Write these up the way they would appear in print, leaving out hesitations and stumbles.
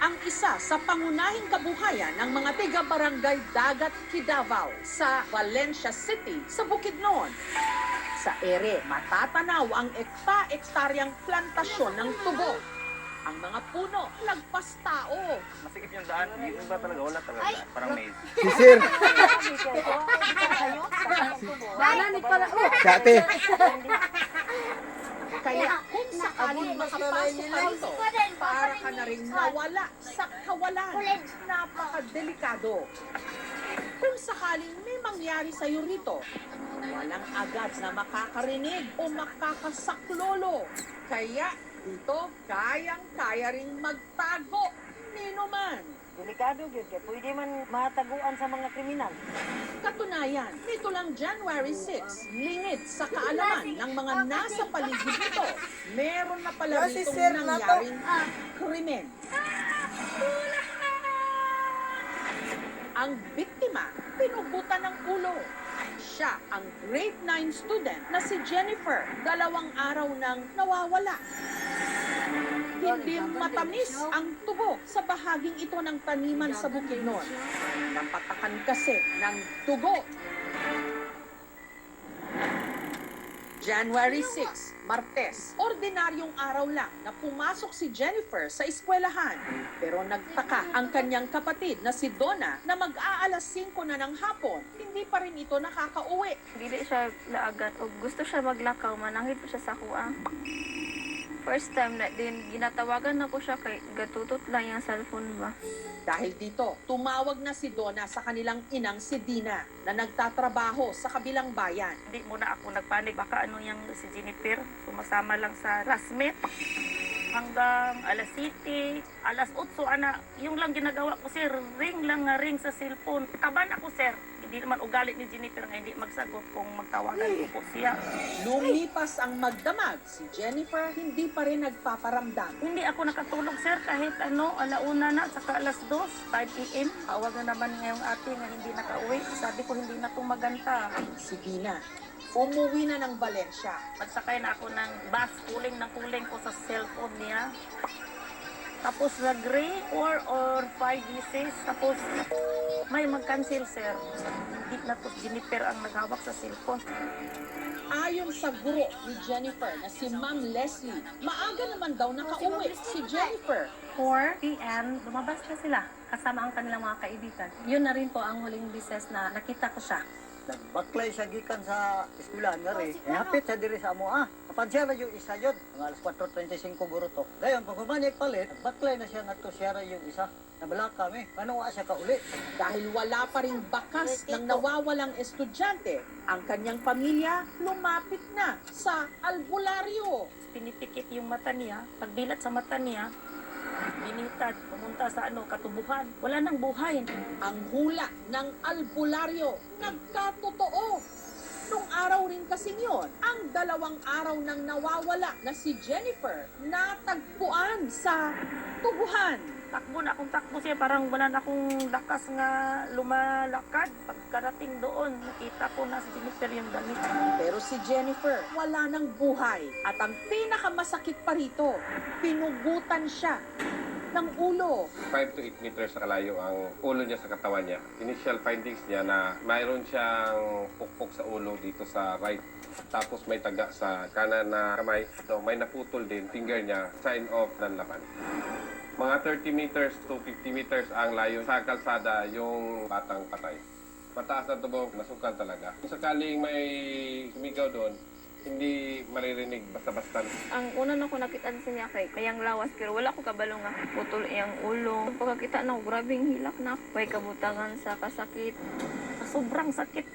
ang isa sa pangunahing kabuhayan ng mga tiga-barangay Dagat Kidavao sa Valencia City sa Bukidnon. Sa ere, matatanaw ang ekta-ektaryang plantasyon ng tubo. Ang mga puno, lagpas tao. Masikip yung daan. Yung iba talaga, wala talaga. Parang maze. Si Sir. Dana ni pala. Dati. Kaya kung sakaling makapasok ka rito, para ka na rin nawala sa kawalan. Napakadelikado. Kung sakaling may mangyari sa'yo rito, walang agad na makakarinig o makakasaklolo. Kaya dito, kayang-kaya ring magtago nino man. Delikado gyud kay pwede man mataguan sa mga kriminal. Katunayan, nito lang January 6, lingid sa kaalaman ng mga nasa paligid nito, meron na pala Si ritong Sir na to. nangyaring krimen. Ang biktima, pinugutan ng ulo. Siya ang grade 9 student na si Jennifer, 2 araw nang nawawala. Hindi matamis ang tubo sa bahaging ito ng taniman sa Bukidnon. Napatakan kasi ng dugo. January 6, Martes, ordinaryong araw lang na pumasok si Jennifer sa eskwelahan. Pero nagtaka ang kanyang kapatid na si Donna na mag-aalas 5 na ng hapon, hindi pa rin ito nakakauwi. Dili siya laagat o gusto siya maglakaw, manangit po siya sa kuha. First time na din, ginatawagan na ko siya kay gatutot lang yung cellphone ba. Dahil dito, tumawag na si Donna sa kanilang inang si Dina na nagtatrabaho sa kabilang bayan. Hindi muna ako nagpanik, baka ano yung si Jennifer, sumasama lang sa classmate. Hanggang alas 7, alas 8, yung lang ginagawa ko sir, ring lang nga ring sa cellphone. Kaban ako sir, hindi naman ugali ni Jennifer nga hindi magsagot kung magtawagan ko po siya. Lumipas ang magdamag, si Jennifer hindi pa rin nagpaparamdam. Hindi ako nakatulog sir kahit alauna na, saka alas 2, 5 p.m. Tawag na naman ngayong ate nga hindi nakauwi. Sabi ko hindi na itong maganta. Si Dina, umuwi na ng Valencia. Pagsakay na ako ng bus, kuling ko sa cellphone niya. Tapos nag-ring 4 or 5 visits. Tapos may mag-cancel sir. Hindi na to Jennifer ang naghawak sa cellphone. Ayon sa guro ni Jennifer na si Ma'am Leslie, maaga naman daw nakauwi si Jennifer. 4 p.m., lumabas na sila kasama ang kanilang mga kaibigan. Yun na rin po ang huling bises na nakita ko siya. Nagbaklay siya gikan sa eskwelahan nga rin. Hapit siya diri sa amo Kapansiya na yung isa yun. Mga alas 4.25 guro to. Dayon, pag humanyag palit, nagbaklay na siya nga to siya yung isa. Nabalak kami. Ano nga siya kauli? Dahil wala pa rin bakas ng nawawalang estudyante, ang kanyang pamilya lumapit na sa albularyo. Pinipikit yung mata niya. Pagbilat sa mata niya, binitad, pumunta sa katubuhan. Wala nang buhay. Ang hula ng albularyo nagkatotoo. Nung araw rin kasing yon, ang 2 araw nang nawawala na si Jennifer natagpuan sa tubuhan. Takbo na akong takbo siya. Parang wala na akong lakas nga lumalakad. Pagkarating doon, nakita ko na si Jennifer yung damit. Pero si Jennifer wala nang buhay. At ang pinakamasakit pa rito, pinugutan siya ng ulo. 5 to 8 meters sa kalayo ang ulo niya sa katawan niya. Initial findings niya na mayroon siyang pukpok sa ulo dito sa right. Tapos may taga sa kanan na kamay. So may naputol din finger niya, sign of nanlaban. Mga 30 meters to 50 meters ang layo sa kalsada yung batang patay. Mataas na tubog, nasukan talaga. Kung sakaling may sumigaw doon, hindi maririnig basta-basta. Ang una na ko nakita niya kay kayang lawas pero wala ko kabalo nga putol iyang ulo. Pagkakita na grabing hilak na. May kabutangan sa kasakit. Sobrang sakit,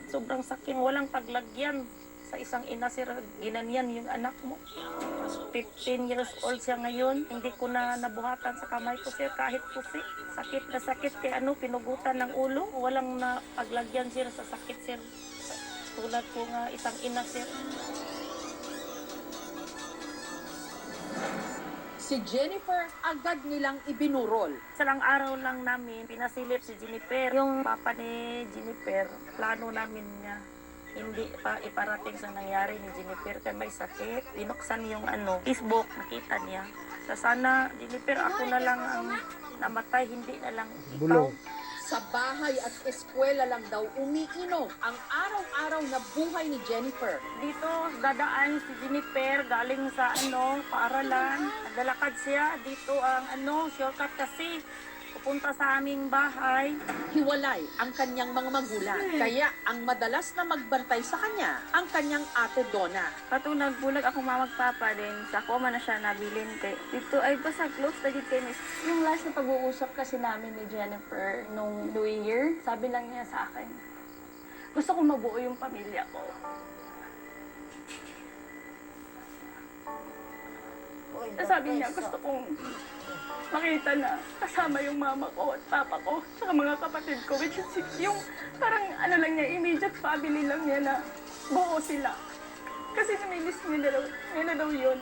walang paglagyan. Sa isang ina sir, ginanyan yung anak mo. 15 years old siya ngayon. Hindi ko na nabuhatan sa kamay ko sir kahit pusi. Sakit na sakit kay pinugutan ng ulo. Walang na paglagyan sir sa sakit sir. Tulad ko nga isang ina sir. Si Jennifer agad nilang ibinurol. Salang araw lang namin, pinasilip si Jennifer. Yung papa ni Jennifer, plano namin niya. hindi pa iparating sa nangyari ni Jennifer kay may sakit. Binuksan yung Facebook, nakita niya. Sana, Jennifer, ako na lang ang namatay, hindi na lang ikaw. Sa bahay at eskwela lang daw umiinom ang araw-araw na buhay ni Jennifer. Dito, dadaan si Jennifer galing sa paaralan. Naglalakad siya. Dito ang shortcut kasi pupunta sa aming bahay. Hiwalay ang kanyang mga magulang. Kaya ang madalas na magbantay sa kanya, ang kanyang ate Donna. Kato nagbulag ako mamagpapa din. Sa koma na siya nabilin kay. Dito ay basta close na dito kay Miss. Yung last na pag-uusap kasi namin ni Jennifer nung New Year, sabi lang niya sa akin, gusto kong mabuo yung pamilya ko. Sabi niya, gusto kong makita na kasama yung mama ko at papa ko tsaka mga kapatid ko, which is yung parang lang niya, immediate family lang niya na buo sila. Kasi namilis niya na daw yun.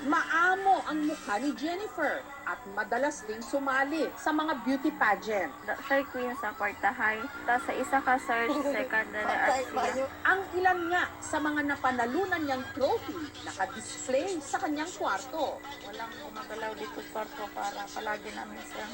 Maamo ang mukha ni Jennifer at madalas ding sumali sa mga beauty pageant. Siya'y queen sa kwartahay. Tapos sa isa ka search, secondary at siya. Ang ilan nga sa mga napanalunan niyang trophy naka-display sa kanyang kwarto. Walang gumagalaw dito sa kwarto para palagi namin siya